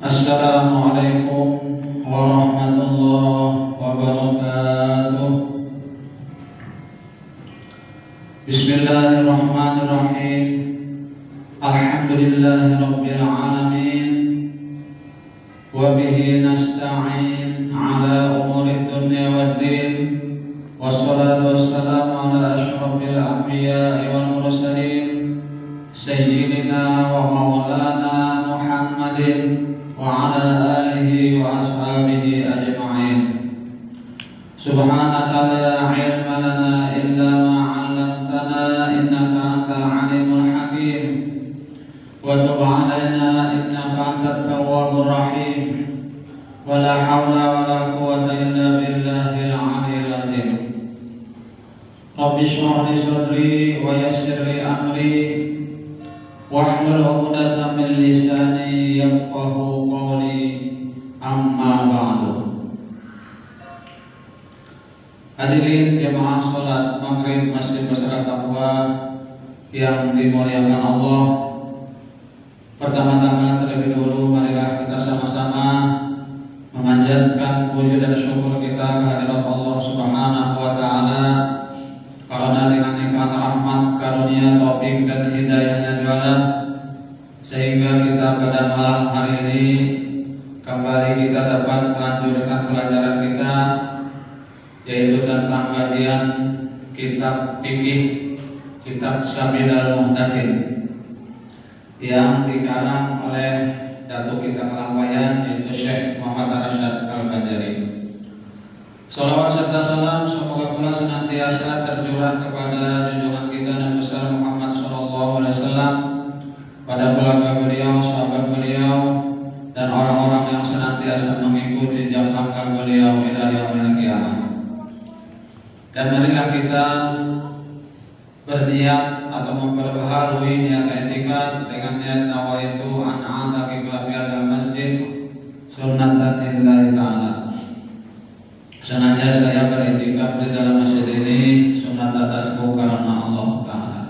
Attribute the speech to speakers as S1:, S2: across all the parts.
S1: Assalamualaikum warahmatullahi wabarakatuh. Bismillahirrahmanirrahim. Alhamdulillahirabbil alamin. Wa bihi nasta'in ala umurid dunya waddin. Wassalatu wassalamu ala asyrafil anbiya'i wal mursalin sayyidina wa maulana Muhammadin wa ala alihi wa ashabihi ajma'in. Subhanaka la ilma lana illa ma 'allamtana innaka antal alimul hakim. Wa tub 'alaina innaka antat tawwabur rahim. Wa la haula wa la quwwata illa billahil 'aliyyil 'azim. Rabbi shrah li sadri wa yassir li amri wahlul 'uqdatam min lisani yafqahu qawli, amma ba'du. Hadirin jemaah salat maghrib Masjid Masyarakat Taqwa yang dimuliakan Allah. Pertama-tama terlebih dahulu marilah kita sama-sama memanjatkan puji dan syukur kita kehadirat Allah Subhanahu wa taala, karena dengan nikmat rahmat, karunia, taufik dan hidayahnya jualah sehingga kita pada malam hari ini kembali kita dapat melanjutkan pelajaran kita, yaitu tentang kajian kitab fikih, kitab Sabilal Muhtadin yang dikarang oleh Datuk kita Kelampayan, yaitu Syekh Muhammad Arsyad Al-Bajari. Salawat serta salam semoga pula senantiasa tercurah kepada junjungan kita Nabi besar Muhammad SAW, pada keluarga beliau, sahabat beliau, dan orang-orang yang senantiasa mengikuti jejak langkah beliau ila yaumil qiyamah. Dan marilah kita berniat atau memperbaharui niat etika dengan niat nawaitu an a'taqib fi hadzal masjid sunnatan lillahi ta'ala. Senantiasa saya beriktikaf di dalam masjid ini sunat atasku karena Allah Ta'ala.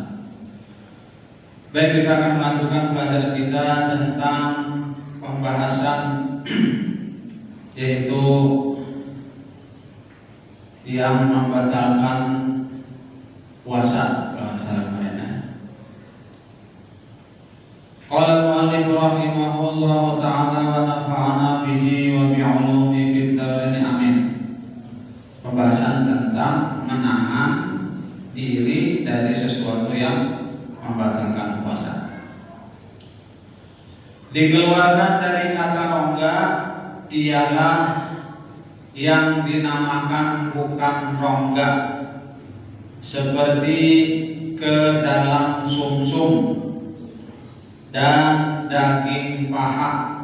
S1: Baik, kita akan melanjutkan pelajaran kita tentang pembahasan yaitu yang membatalkan puasa, kalau salah kemarin. Qala al-mu'allif rahimahullahu ta'ala wa nafa'ana bihi wa bi'ulumi fid dharain amin. Pembahasan tentang menahan diri dari sesuatu yang membatalkan puasa. Dikeluarkan dari kata rongga ialah yang dinamakan bukan rongga, seperti ke dalam sumsum dan daging paha.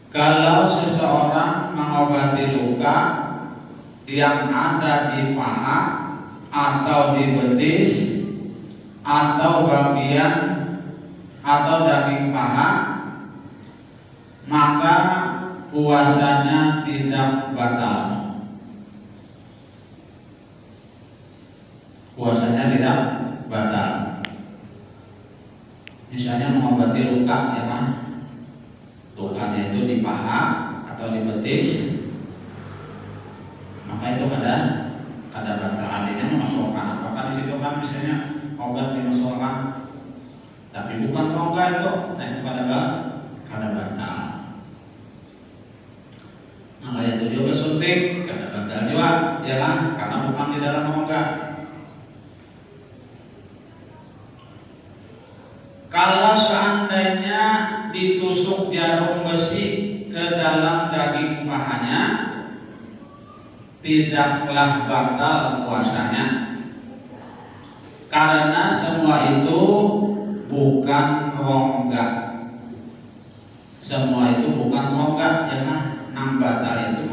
S1: Kalau seseorang mengobati luka yang ada di paha atau di betis atau bagian atau daging paha, maka puasanya tidak batal. Puasanya tidak batal. Misalnya mengobati luka, ya kan? Lukanya itu di paha atau di betis, maka itu kada batal. Artinya memasukkan. Apakah di situ kan misalnya obat dimasukkan, tapi bukan rongga itu, nah itu kada batal. Maka itu juga suntik, kada batal juga, ya kan? Karena bukan di dalam rongga. Kalau seandainya ditusuk jarum besi ke dalam daging pahanya, tidaklah batal puasanya, karena semua itu bukan rongga. Semua itu bukan rongga, ya kan? Nang batal itu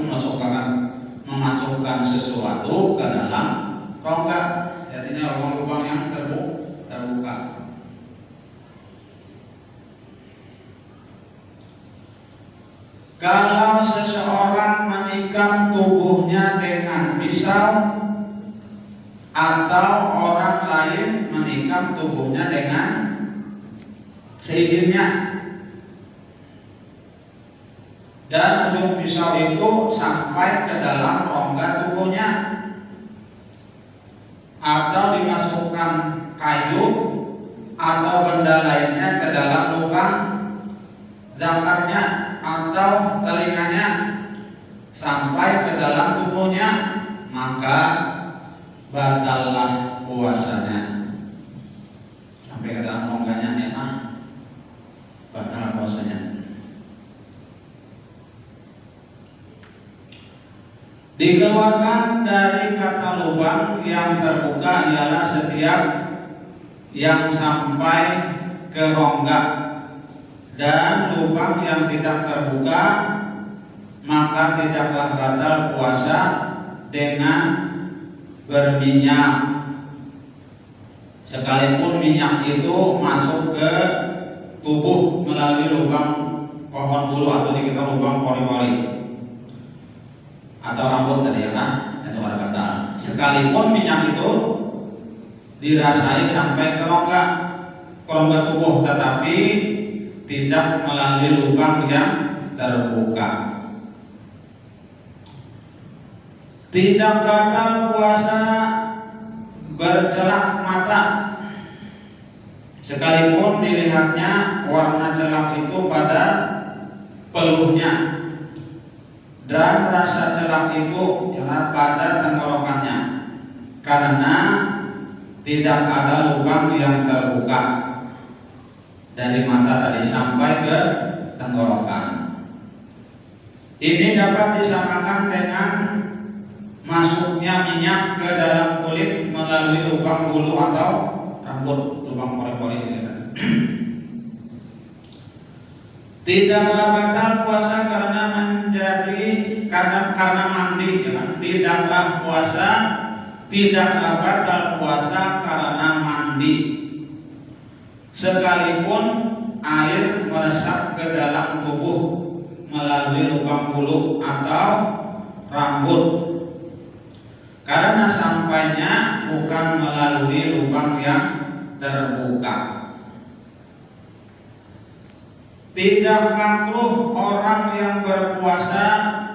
S1: memasukkan sesuatu ke dalam rongga, artinya lubang-lubang yang terbuka. Kalau seseorang menikam tubuhnya dengan pisau atau orang lain menikam tubuhnya dengan seizinnya, dan ujung pisau itu sampai ke dalam rongga tubuhnya, atau dimasukkan kayu atau benda lainnya ke dalam lubang zakarnya atau telinganya sampai ke dalam tubuhnya, maka batallah puasanya. Sampai ke dalam rongganya ya, batal puasanya. Dikeluarkan dari kata lubang yang terbuka ialah setiap yang sampai ke rongga, dan lubang yang tidak terbuka, maka tidaklah batal puasa dengan berminyak, sekalipun minyak itu masuk ke tubuh melalui lubang pohon bulu atau dikenal lubang pori-pori atau rambut tadi ya kan, itu ada kata. Sekalipun minyak itu dirasai sampai ke rongga tubuh, tetapi tidak melalui lubang yang terbuka. Tidak batal puasa bercelak mata, sekalipun dilihatnya warna celak itu pada peluhnya dan rasa celak itu pada tenggorokannya, karena tidak ada lubang yang terbuka dari mata tadi sampai ke tenggorokan. Ini dapat disamakan dengan masuknya minyak ke dalam kulit melalui lubang bulu atau rambut, lubang pori-pori gitu. Tidaklah batal puasa karena mandi ya. Tidaklah batal puasa karena mandi, sekalipun air meresap ke dalam tubuh melalui lubang bulu atau rambut, karena sampainya bukan melalui lubang yang terbuka. Tidak makruh orang yang berpuasa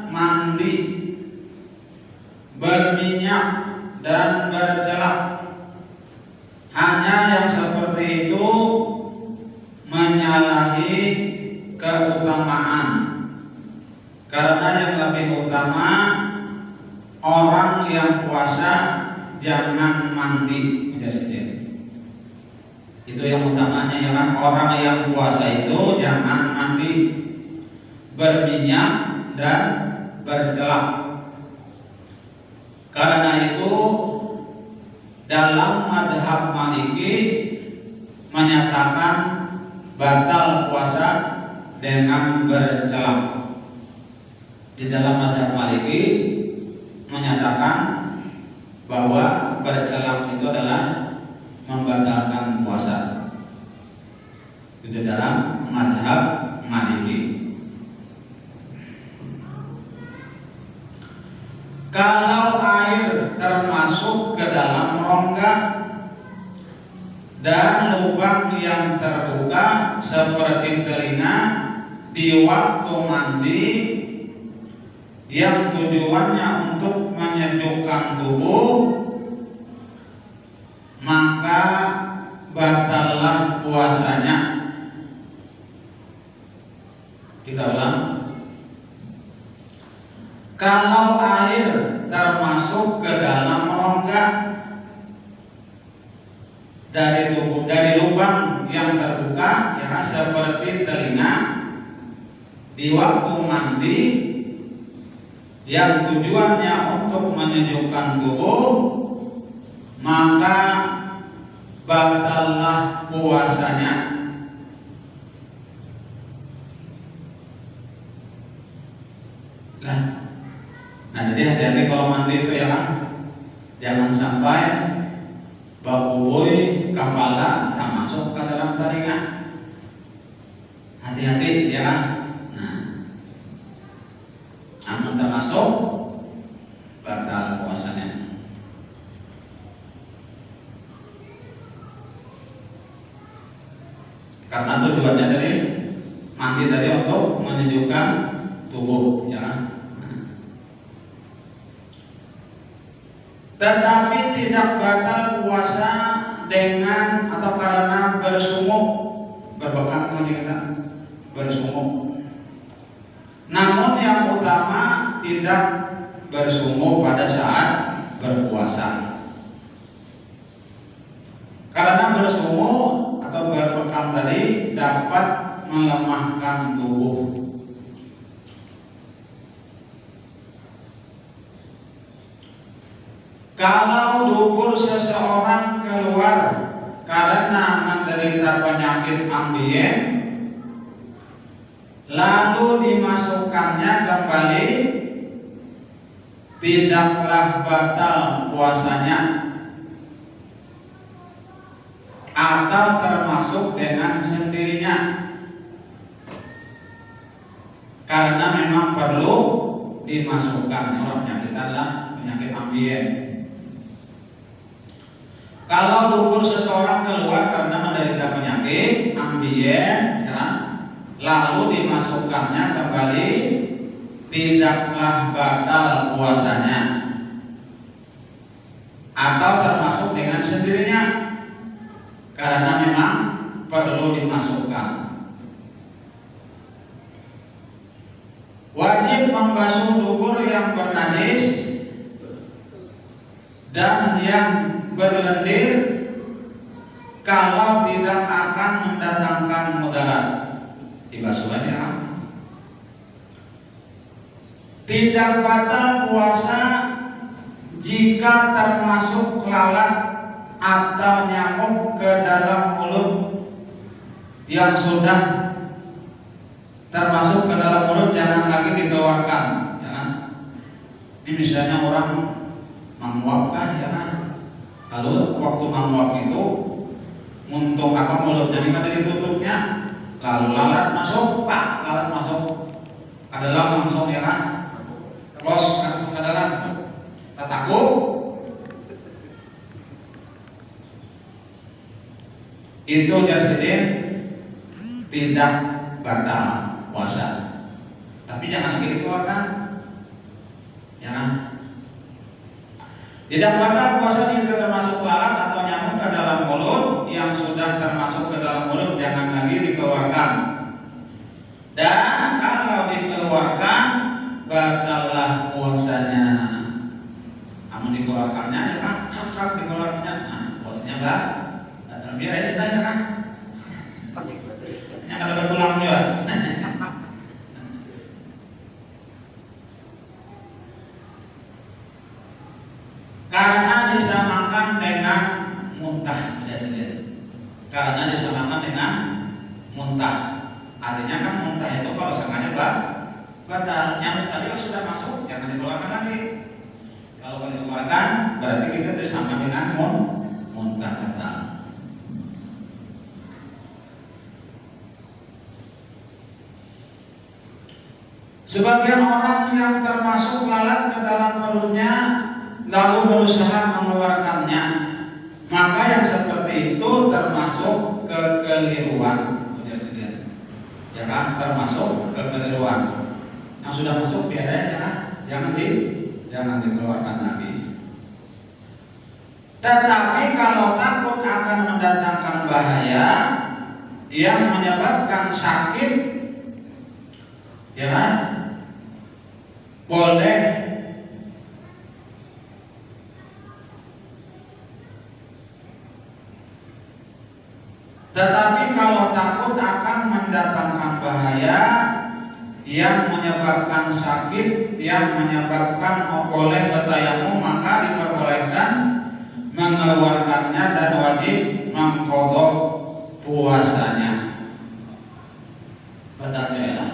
S1: mandi, berminyak dan bercelak. Hanya yang seperti itu menyalahi keutamaan, karena yang lebih utama orang yang puasa jangan mandi. Itu yang utamanya ya, orang yang puasa itu jangan mandi, berminyak dan bercelak. Karena itu dalam mazhab Maliki menyatakan batal puasa dengan bercelak. Di dalam mazhab Maliki menyatakan bahwa bercelak itu adalah membatalkan puasa. Itu dalam mazhab Maliki. Kalau air termasuk ke dalam rongga dan lubang yang terbuka seperti telinga di waktu mandi yang tujuannya untuk menyejukkan tubuh, maka batallah puasanya. Kita ulang. Kalau air termasuk ke dalam rongga dari lubang yang terbuka ya seperti telinga di waktu mandi yang tujuannya untuk menyejukkan tubuh, maka batallah puasanya. Nah, jadi hati-hati kalau mandi itu ya, jangan sampai bakubui kepala tak masuk ke dalam telinga. Hati-hati ya. Nah, amun termasuk batal puasanya. Karena tujuannya tadi mandi tadi untuk menyejukkan tubuh, ya. Tetapi tidak batal puasa dengan atau karena bersumuk, berbekam kita bersumuk. Namun yang utama tidak bersumuk pada saat berpuasa. Karena bersumuk atau berbekam tadi dapat melemahkan tubuh. Kalau dubur seseorang keluar karena menderita penyakit ambien, lalu dimasukkannya kembali, tidaklah batal puasanya atau termasuk dengan sendirinya, karena memang perlu dimasukkan. Orang penyakit adalah penyakit ambien. Kalau dubur seseorang keluar karena menderita penyakit ambien, ya, lalu dimasukkannya kembali, tidaklah batal puasanya atau termasuk dengan sendirinya, karena memang perlu dimasukkan. Wajib membasuh dubur yang bernajis dan yang berlendir kalau tidak akan mendatangkan mudarat. Dibasuhnya. Tidak batal puasa jika termasuk lalat atau nyamuk ke dalam mulut yang sudah termasuk ke dalam mulut, jangan lagi dikeluarkan, ya. Ini misalnya orang menguapkah, ya. Lalu waktu menguap itu untuk apa mulutnya ini ditutupnya, lalu lalat masuk, pak, lalat masuk ke dalam langsung, ya kan? Terus langsung ke dalam, tak takut. Itu jadi tidak batal puasa, tapi jangan lagi dikeluarkan, ya kan? Tidak batal puasa jika termasuk lalat atau nyamuk ke dalam mulut yang sudah termasuk ke dalam mulut, jangan lagi dikeluarkan. Dan kalau dikeluarkan, batallah puasanya. Namun dikeluarkannya, ya kan? Cak dikeluarkannya, nah puasanya batal. Biar aja tanya kan? Yang ada tulang juga. Karena disamakan dengan muntah, ya sendiri. Karena disamakan dengan muntah. Artinya kan muntah itu kalau sengaja batal. Nyamuk tadi sudah masuk, jangan dikeluarkan lagi. Kalau dikeluarkan, berarti kita disamakan dengan muntah batal. Sebagian orang yang termasuk lalat ke dalam perutnya lalu berusaha mengeluarkannya, maka yang seperti itu termasuk kekeliruan, ya kan? Termasuk kekeliruan. Yang sudah masuk biar ya, jangan dikeluarkan lagi. Tetapi kalau takut akan mendatangkan bahaya yang menyebabkan sakit, ya, boleh Tetapi kalau takut akan mendatangkan bahaya yang menyebabkan sakit, yang menyebabkan boleh bertayamum, maka diperbolehkan mengeluarkannya dan wajib mengqadha puasanya. Batal ya.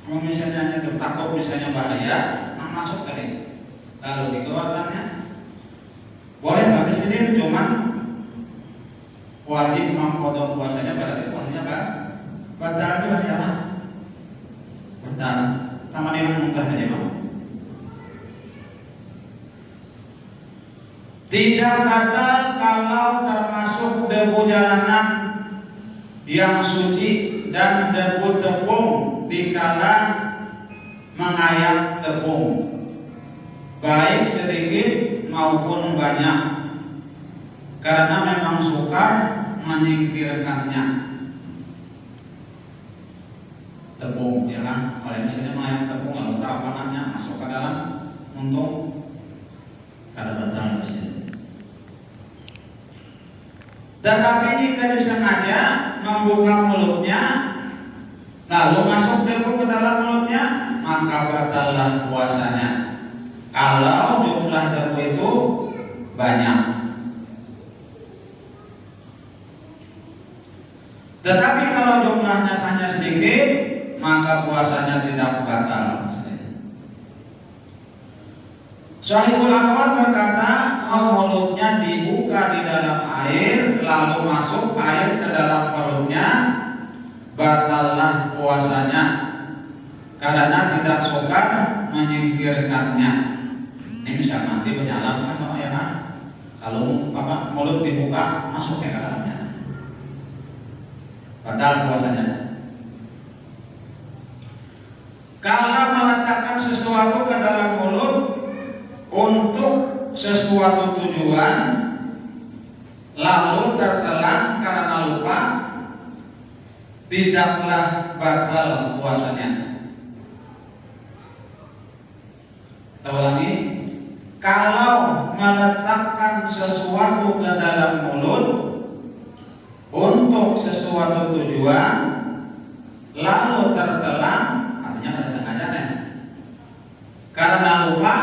S1: Kalau misalnya takut misalnya bahaya, masuk tadi, lalu dikeluarkannya, boleh bagi sendiri, cuman wajib mengqadha puasanya, berarti puasanya batal juga ya, batal sama dengan muntah tadi, Bang. Tidak batal kalau termasuk debu jalanan yang suci dan debu tepung dikala mengayak tepung, baik sedikit maupun banyak, karena memang sukar menyingkirkannya. Tepung, ya kan? Kalau misalnya mengayak tepung lalu terapangannya masuk ke dalam untung, kada batal di sini. Tetapi jika disengaja membuka mulutnya lalu masuk debu ke dalam mulutnya, maka batallah puasanya kalau jumlah debu itu banyak. Tetapi kalau jumlahnya hanya sedikit, maka puasanya tidak batal. Sahihul Aqwal berkata, mulutnya dibuka di dalam air lalu masuk air ke dalam perutnya, batallah puasanya karena tidak sukar menyingkirkannya. Ini bisa mandi berjalan kan sama ya kan? Kalau mulut dibuka masuk ke dalamnya, batal puasanya. Kalau meletakkan sesuatu ke dalam mulut untuk sesuatu tujuan lalu tertelan karena lupa, tidaklah batal puasanya. Tahu lagi, kalau meletakkan sesuatu ke dalam mulut untuk sesuatu tujuan lalu tertelan, artinya kada sengaja deh, karena lupa,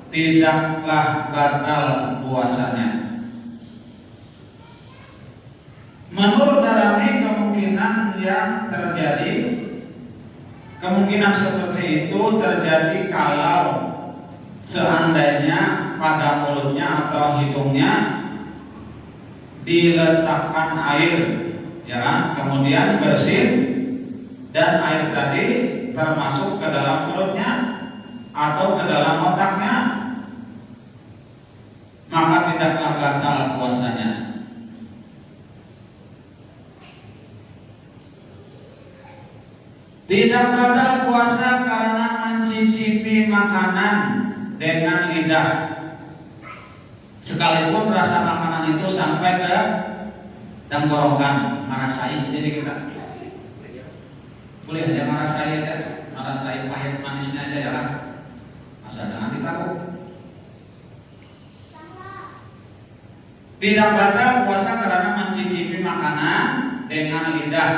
S1: tidaklah batal puasanya. Menurut Darimi, kemungkinan yang terjadi, kemungkinan seperti itu terjadi kalau seandainya pada mulutnya atau hidungnya diletakkan air, ya kan? Kemudian bersih dan air tadi termasuk ke dalam perutnya atau ke dalam otaknya, maka tidaklah batal puasanya. Tidak batal puasa karena mencicipi makanan dengan lidah, sekalipun rasa makanan itu sampai ke tenggorokan, merasai. Jadi kita boleh aja merasai aja, merasai pahit manisnya aja ya kan, asal jangan ditaruh. Tidak batal puasa karena mencicipi makanan dengan lidah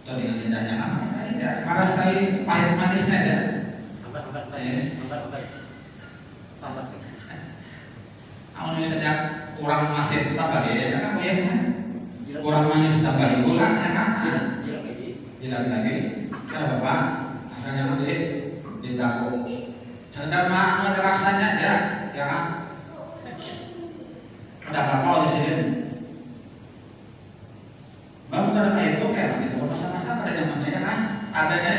S1: atau dengan lidahnya kan, merasai pahit manisnya aja. Amun misalnya kurang masih tambah ya kan, kurang manis tambah gula ya kan, jilat lagi. Ada bapak, asal jangan ditakut. Sekedar mah ada rasanya ya kan. Ada apa-apa di sini? Bang kada kayak itu kayak gitu, masa-masa kada nyaman ya kan? Adanya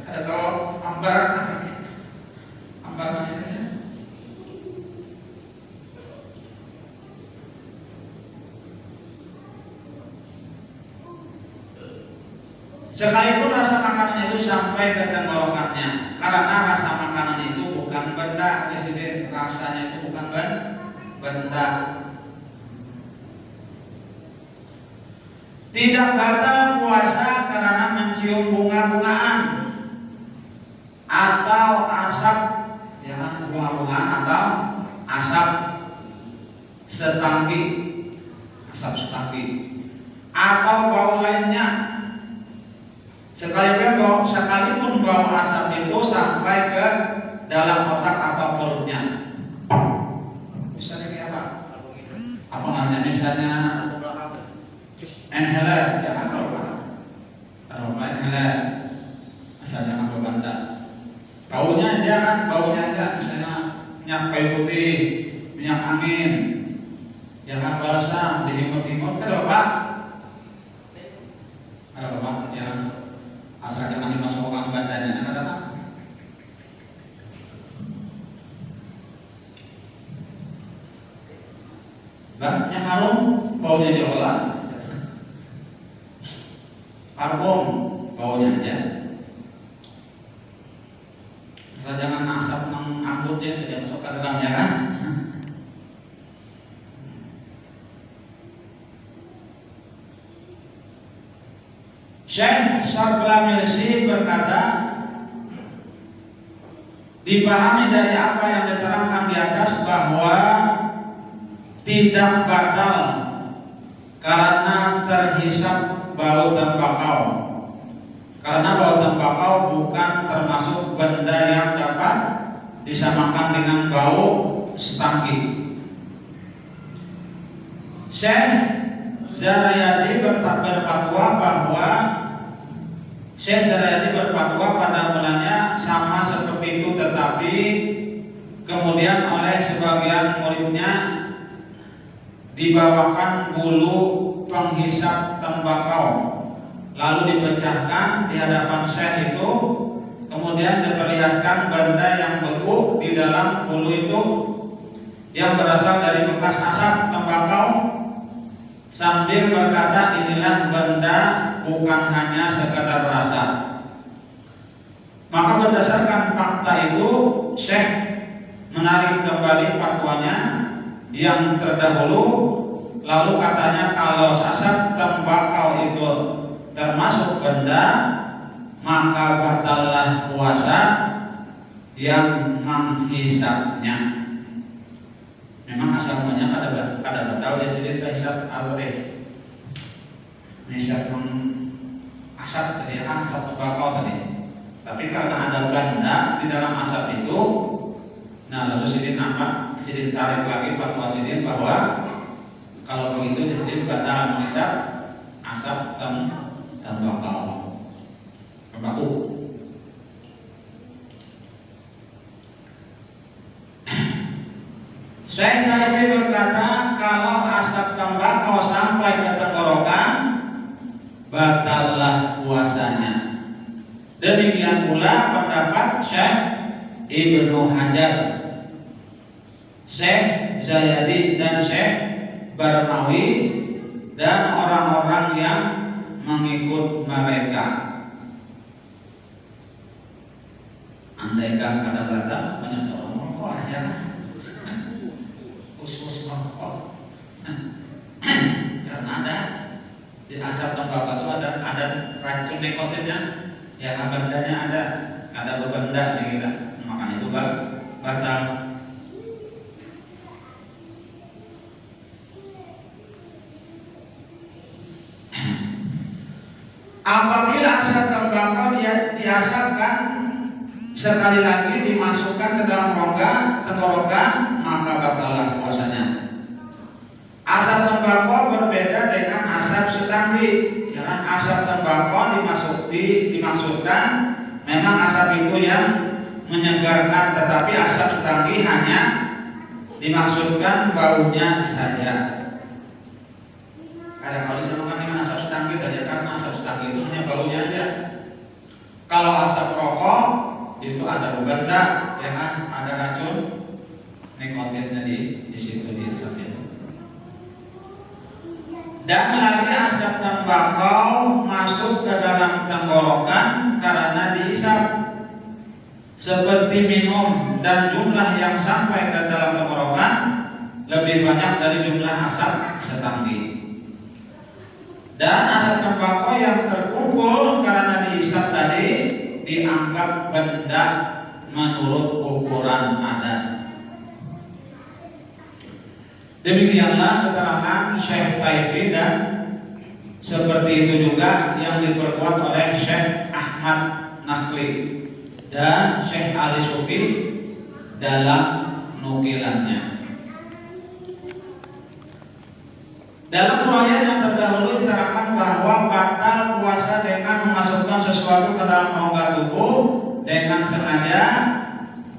S1: ada tahu ambar mesinnya. Sekalipun rasa makanan itu sampai ke tenggorokannya, karena rasa makanan itu bukan benda, di sini rasanya itu bukan benda. Tidak batal puasa karena mencium bunga-bungaan atau asap, ya bunga-bungaan atau asap setangki, atau bau lainnya. Sekalipun bau asap itu sampai ke dalam otak atau perutnya. Misalnya kayak apa? Apa namanya? Misalnya inhaler, ya kan aroma inhaler, asal jangan berbanda. Baunya aja kan, misalnya minyak kayu putih, minyak angin, ya kan, balsam, dihimut-himut, ada bapak, ya asal jangan dimasukkan badannya, ada apa? Yang harum baunya diolah. parfum baunya aja. Asal jangan asap mengangkutnya itu jangan masuk ke dalamnya kan. Syekh Sarqlamilsi berkata, dipahami dari apa yang diterangkan di atas bahwa tidak batal karena terhisap bau tembakau. Karena bau tembakau bukan termasuk benda yang dapat disamakan dengan bau setangki. Syekh Zarayadi berfatwa bahwa Syekh Zarayadi berfatwa pada mulanya sama seperti itu, tetapi kemudian oleh sebagian muridnya dibawakan bulu penghisap tembakau, lalu dipecahkan di hadapan Syekh itu, kemudian diperlihatkan benda yang beku di dalam bulu itu yang berasal dari bekas asap tembakau, sambil berkata, inilah benda, bukan hanya sekadar rasa. Maka berdasarkan fakta itu, Syekh menarik kembali fatwanya yang terdahulu, lalu katanya kalau asap tembakau itu termasuk benda, maka batallah puasa yang menghisapnya. Memang asalnya kada batal dia sendiri hisap apa deh? Hisap asap tadi kan, asap tembakau tadi. Tapi karena ada benda di dalam asap itu, nah lalu sidin apa? Sidin tarik lagi fatwa sidin bahwa kalau begitu sidin batal menghisap asap tembakau. Syekh Taimi berkata, kalau asap tembakau sampai ke tenggorokan, batallah puasanya. Demikian pula pendapat Syekh Ibnu Hajar, Syekh Zayadi dan Syekh Barmawi dan orang-orang yang mengikut mereka. Andaikan kada batal, banyak orang merokok aja kan. Khusus merokok. Karena ada di asap tembakau itu ada racun nikotinnya, yang bendanya ada benda di kita, makanya itu batal. Apabila asap tembakau dia diasapkan sekali lagi dimasukkan ke dalam rongga tenggorokan, maka batallah puasanya. Asap tembakau berbeda dengan asap setangki. Ya, asap tembakau dimaksudkan memang asap itu yang menyegarkan, tetapi asap setangki hanya dimaksudkan baunya saja. Ada kalau disamakan dengan asap setangki tadi, karena asap setangki itu hanya baunya aja. Kalau asap rokok itu ada benda yang ada racun nikotinnya di situ di asap itu. Dan lagi asap tembakau masuk ke dalam tenggorokan karena dihisap seperti minum, dan jumlah yang sampai ke dalam tenggorokan lebih banyak dari jumlah asap setangki. Dan asap tembakau yang terkumpul karena dihisap tadi dianggap benda menurut ukuran adat. Demikianlah keterangan Syekh Taimi, dan seperti itu juga yang diperkuat oleh Syekh Ahmad Nakhli dan Syekh Ali Sufi dalam nukilannya. Dalam uraian yang terdahulu diterangkan bahwa batal puasa dengan memasukkan sesuatu ke dalam rongga tubuh dengan sengaja,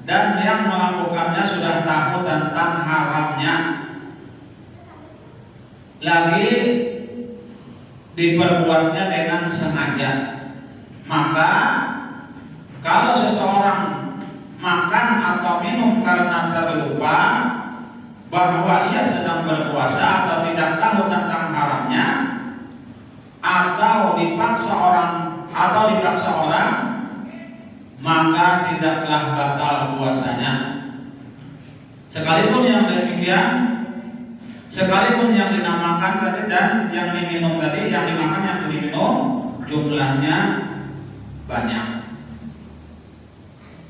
S1: dan yang melakukannya sudah tahu tentang haramnya. Lagi diperbuatnya dengan sengaja. Maka kalau seseorang makan atau minum karena terlupa bahwa ia sedang berpuasa atau tidak tahu tentang haramnya, atau dipaksa orang, maka tidaklah batal puasanya. Sekalipun yang demikian, sekalipun yang dinamakan tadi dan yang diminum tadi, yang dimakan yang diminum jumlahnya banyak.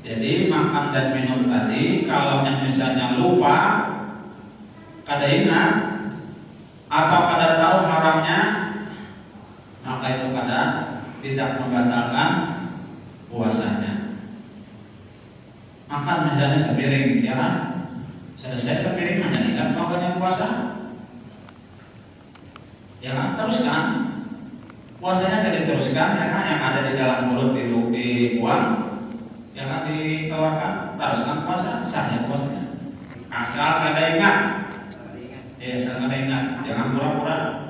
S1: Jadi makan dan minum tadi, kalau yang misalnya lupa, kada ingat, atau kada tahu haramnya, maka itu kada tidak membatalkan puasanya. Makan misalnya sepiring, ya kan? Selesai sepiring hanya ingat bahwa puasa, ya kan? Teruskan puasanya, jadi teruskan, ya kan? Yang ada di dalam mulut itu dibuang, ya kan, dikeluarkan, teruskan puasa, sahnya puasanya. Asal kada ingat, ya asal kada ingat, jangan pura-pura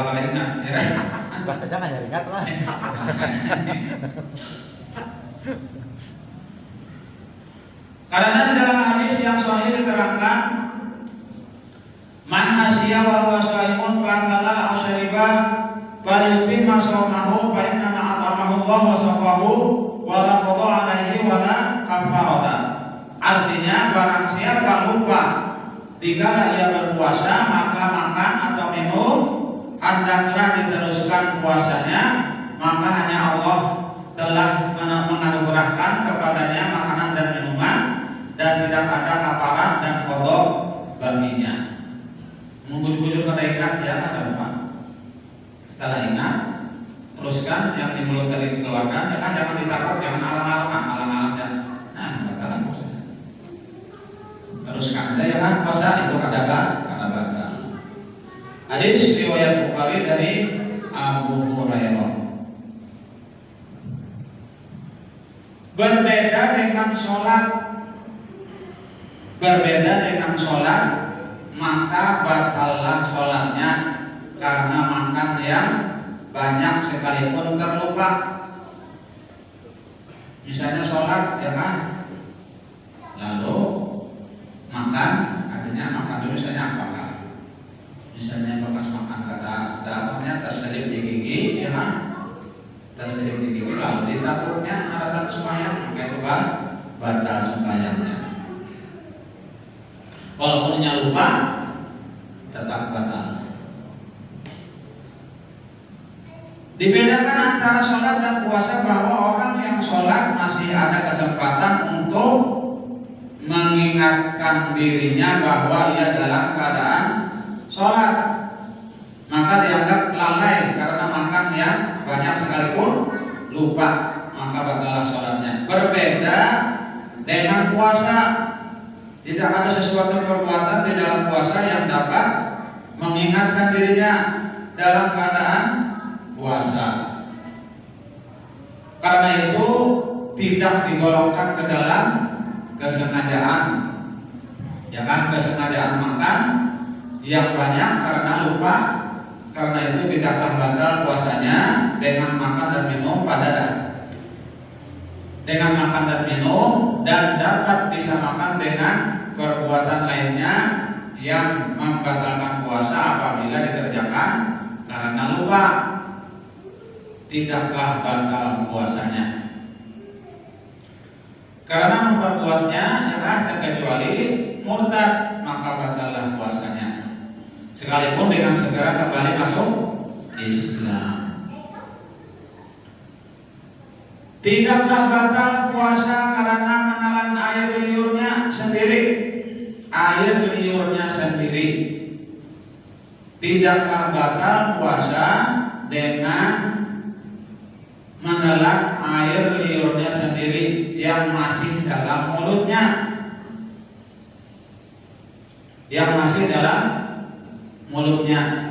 S1: kada ingat, ya kan?
S2: Jangan ya ingat lah.
S1: Karena di dalam hadis yang sahih diterangkan, man nasiya wa huwa shaimun fa akala aw shariba falyutimma shaumahu fa inna ma at'amahu Allah wa saqahu wa la qada alaihi wa la kafarata. Artinya barang siapa lupa dikala ia berpuasa, maka makan atau minum hendaklah diteruskan puasanya, maka hanya Allah telah menganugerahkan kepadanya makanan dan minuman, dan tidak ada kafarah dan qada baginya. Mengujuk-ujuk kada ingat, ya ada apa? Setelah ingat, teruskan yang di mulut tadi dikeluarkan, ya kan, jangan ditakut, jangan alang-alang ya. Nah, batalan puasanya. Teruskan aja, ya kan, puasa itu kada batal. Hadis riwayat Bukhari dari Abu Hurairah. Berbeda dengan sholat, maka batallah sholatnya karena makan yang banyak sekalipun terlupa. Misalnya sholat, ya kan, lalu makan, artinya makan dulu misalnya apakah? Misalnya bekas makan kata terselip di gigi, ya kan? Terselip di gigi, lalu ditakutnya ada sembahyang, maka itu batal sembahyangnya. Walaupun lupa, tetap batal. Dibedakan antara sholat dan puasa bahwa orang yang sholat masih ada kesempatan untuk mengingatkan dirinya bahwa ia dalam keadaan sholat, maka dianggap lalai karena makan yang banyak sekalipun lupa, maka batallah sholatnya. Berbeda dengan puasa, tidak ada sesuatu perbuatan di dalam puasa yang dapat mengingatkan dirinya dalam keadaan puasa. Karena itu tidak digolongkan ke dalam kesengajaan, ya kan, kesengajaan makan yang banyak karena lupa. Karena itu tidaklah batal puasanya dengan makan dan minum dan dapat disamakan dengan perbuatan lainnya yang membatalkan puasa apabila dikerjakan karena lupa, tidaklah batal puasanya. Karena memperbuatnya, ya kan, terkecuali murtad, maka batallah puasanya, sekalipun dengan segera kembali masuk Islam. Tidaklah batal puasa karena menelan air liurnya sendiri. Tidaklah batal puasa dengan menelan air liurnya sendiri yang masih dalam mulutnya,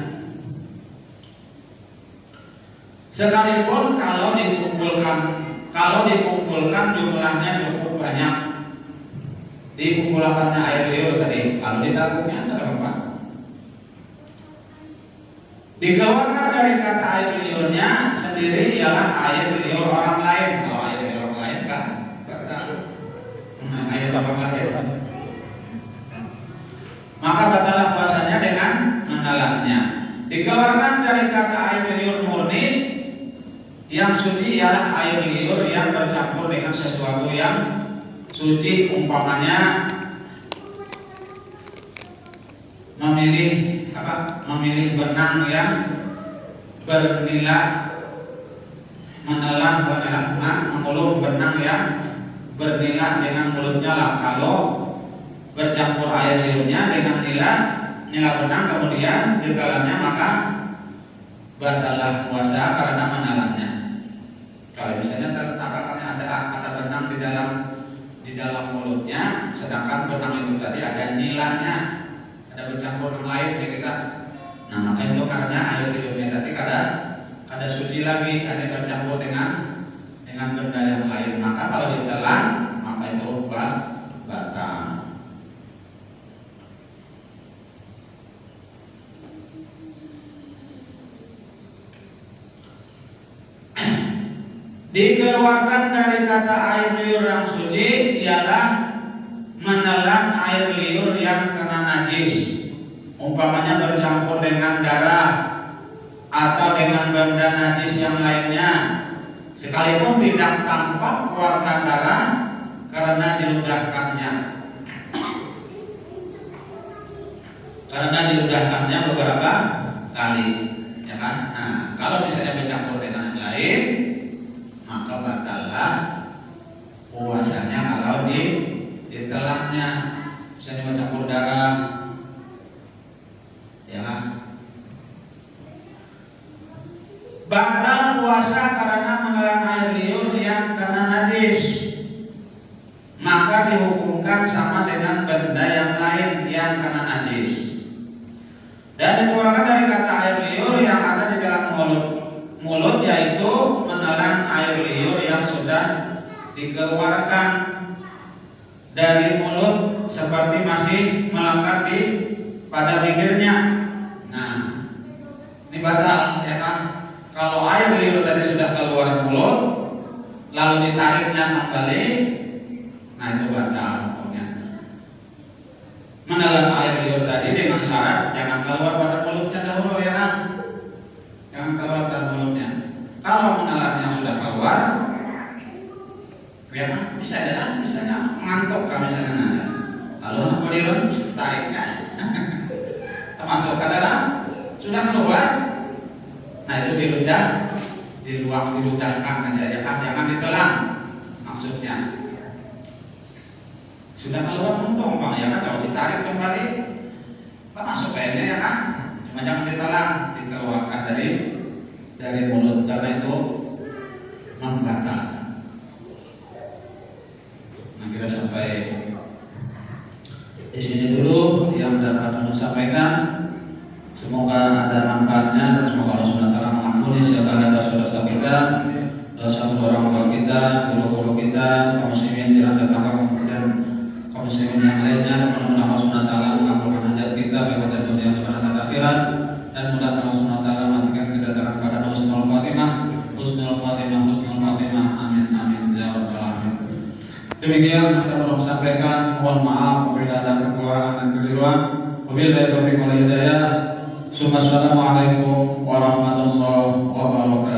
S1: sekalipun kalau dikumpulkan jumlahnya cukup banyak, dikumpulkannya air liur tadi, kalau ditabungnya terlalu, dikeluarkan dari kata air liurnya sendiri ialah air liur orang lain. Kalau air liur orang lain kan air orang lain, maka batallah puasanya dengan menelannya. dikeluarkan dari kata air liur murni. Yang suci ialah air liur yang bercampur dengan sesuatu yang suci, umpamanya memilih benang yang bernila, mengulung benang yang bernila dengan mulutnya lah. Kalau bercampur air liurnya dengan nila benang kemudian ditelannya, maka batalah puasa karena menelannya. Kalau misalnya ada benang di dalam mulutnya, sedangkan benang itu tadi ada nilanya, ada bercampur dengan lain ya kita. Nah maka itu karena air liurnya tadi kada suci lagi, ada bercampur dengan benda yang lain. Maka kalau ditelan maka itu batal. Dikeluarkan dari kata air liur yang suci ialah menelan air liur yang kena najis, umpamanya bercampur dengan darah atau dengan benda najis yang lainnya, sekalipun tidak tampak warna darah karena diludahkannya beberapa kali, ya kan? Nah, kalau misalnya bercampur dengan yang lain, maka batallah puasanya kalau ditelannya. Misalnya bercampur darah, ya kan? Batal puasa karena menelan air liur yang kena najis, maka dihukumkan sama dengan benda yang lain yang kena najis. Dan dikeluarkan dari kata air liur yang ada di dalam mulut, yaitu menelan air liur yang sudah dikeluarkan dari mulut seperti masih melekat pada bibirnya. Nah, ini batal, ya kan? Kalau air liur tadi sudah keluar mulut lalu ditariknya kembali, nah itu batal hukumnya. Menelan air liur tadi dengan syarat jangan keluar pada mulutnya dahulu, ya kan? Jangan keluar dari mulutnya. Kalau menelannya sudah keluar, ya kan? Bisa ya, misalnya ngantuk kan misalnya, lalu apa dirun tariknya, termasuk ke dalam sudah keluar. Nah itu diludahkan aja, ya kan? Jangan ditelan, maksudnya sudah keluar untung bang, ya kan? Kalau ditarik kembali masuk kayaknya, ya kan? Cuma jangan ditelan, dikeluarkan dari mulut karena itu membatalkan. Nah kita sampai di sini dulu yang dapat saya sampaikan. Semoga ada manfaatnya dan semoga Allah SWT mengampuni segala dosa-dosa kita, dosa orang tua kita, guru-guru kita, kaum muslimin, jiran tetangga, dan kaum muslimin yang lainnya. Mudah-mudahan Allah SWT mengabulkan hajat kita baik pada dunia dan pada akhirat, dan mudah-mudahan Allah SWT matikan kita dalam keadaan husnul khatimah. Amin amin ya rabbal alamin. Demikian yang dapat saya sampaikan. Mohon maaf apabila ada kekurangan dan keliruan. Wabillahi taufiq wal hidayah. Assalamualaikum warahmatullahi wabarakatuh.